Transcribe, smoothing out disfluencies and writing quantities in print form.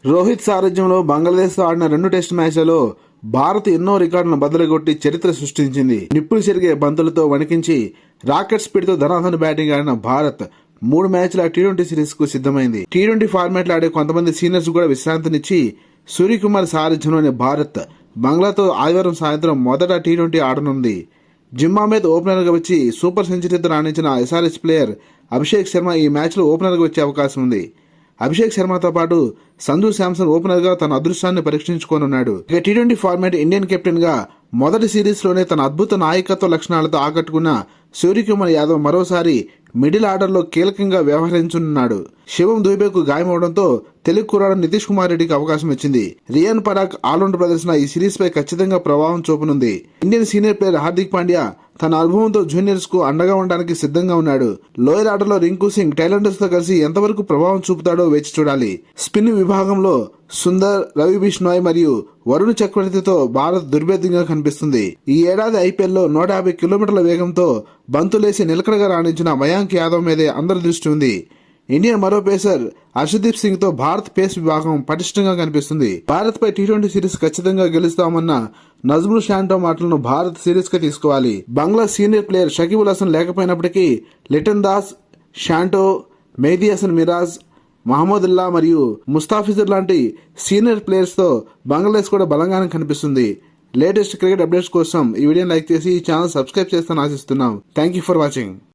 రోహిత్ సారథ్యంలో బంగ్లాదేశ్తో ఆడిన 2 టెస్ట్ మ్యాచ్లలో భారత్ ఎన్నో రికార్డులను బద్దలుగొట్టి చరిత్ర సృష్టించింది. నిప్పులు చెరిగే బంతులతో వణికించి రాకెట్ స్పీడ్తో ధనాధన బ్యాటింగ్ ఆడిన భారత్ 3 మ్యాచ్ల టీ20 సిరీస్ కు సిద్ధమైంది. టీ20 ఫార్మాట్లో ఆడే కొంతమంది సీనియర్స్ కూడా విశ్రాంతినిచ్చి సూర్యకుమార్ సారథ్యంలోని భారత్ బంగ్లాతో ఆదివారం సాయంత్రం మొదట టీ20 ఆడనుంది. జింబాబ్వే ఓపెనర్ గా వచ్చి సూపర్ సెంచరీతో రాణించిన ఎస్ఆర్హెచ్ ప్లేయర్ అభిషేక్ శర్మ ఈ మ్యాచ్లో ఓపెనర్ గా వచ్చే అవకాశం ఉంది. అభిషేక్ శర్మతో పాటు సంజు శాంసన్ ఓపెనర్ గా తన అదృష్టాన్ని పరీక్షించుకోనున్నాడు. ఇక టీ20 ఫార్మాట్ ఇండియన్ కెప్టెన్ గా మొదటి సిరీస్ లోనే తన అద్భుత నాయకత్వ లక్షణాలతో ఆకట్టుకున్న సూర్యకుమార్ యాదవ్ మరోసారి మిడిల్ ఆర్డర్ లో కీలకంగా వ్యవహరించనున్నాడు. శివం దూబేకు గాయమవడంతో తెలుగు కుర్రాడు నితీష్ కుమార్ రెడ్డికి అవకాశం వచ్చింది. రియాన్ పరాగ్ ఆల్రౌండ్ ప్రదర్శన ఈ సిరీస్ పై ఖచ్చితంగా ప్రభావం చూపనుంది. Indian senior player Hardik Pandya తన అనుభవంతో జూనియర్స్ కు అండగా ఉండడానికి సిద్ధంగా ఉన్నాడు. లోయర్ ఆర్డర్ లో రింకు సింగ్ టైలెండర్స్ తో కలిసి ఎంతవరకు ప్రభావం చూపుతాడో వేచి చూడాలి. స్పిన్ విభాగంలో సుందర్, రవి బిష్ణోయ్ మరియు వరుణ్ చక్రవర్తితో భారత్ దుర్భేద్యంగా కనిపిస్తుంది. ఈ ఏడాది ఐపీఎల్లో 150 కిలోమీటర్ల వేగంతో బంతులేసి నిలకడగా రాణించిన మయాంక్ యాదవ్ మీదే అందరి దృష్టి ఉంది. ఇండియన్ మరో పేసర్ హర్షదీప్ సింగ్ తో భారత్ పేస్ విభాగం పటిష్టంగా కనిపిస్తుంది. భారత్ పై టీ20 సిరీస్ ఖచ్చితంగా గెలుస్తామన్న నజ్ముల్ షాంటో మాటలను భారత్ సిరీస్ గా తీసుకోవాలి. బంగ్లా సీనియర్ ప్లేయర్ షకీబుల్ హసన్ లేకపోయినప్పటికీ లిటన్ దాస్, షాంటో, మెహదీ హసన్ మిరాజ్, మహమ్మదుల్లా మరియు ముస్తాఫిజుర్ లాంటి సీనియర్ ప్లేయర్స్ తో బంగ్లాదేశ్ కూడా బలంగానే కనిపిస్తుంది. లేటెస్ట్ క్రికెట్ అప్డేట్స్ కోసం ఈ వీడియోని లైక్ చేసి ఈ ఛానల్ సబ్స్క్రైబ్ చేస్తానని ఆశిస్తున్నాం. Thank you for watching.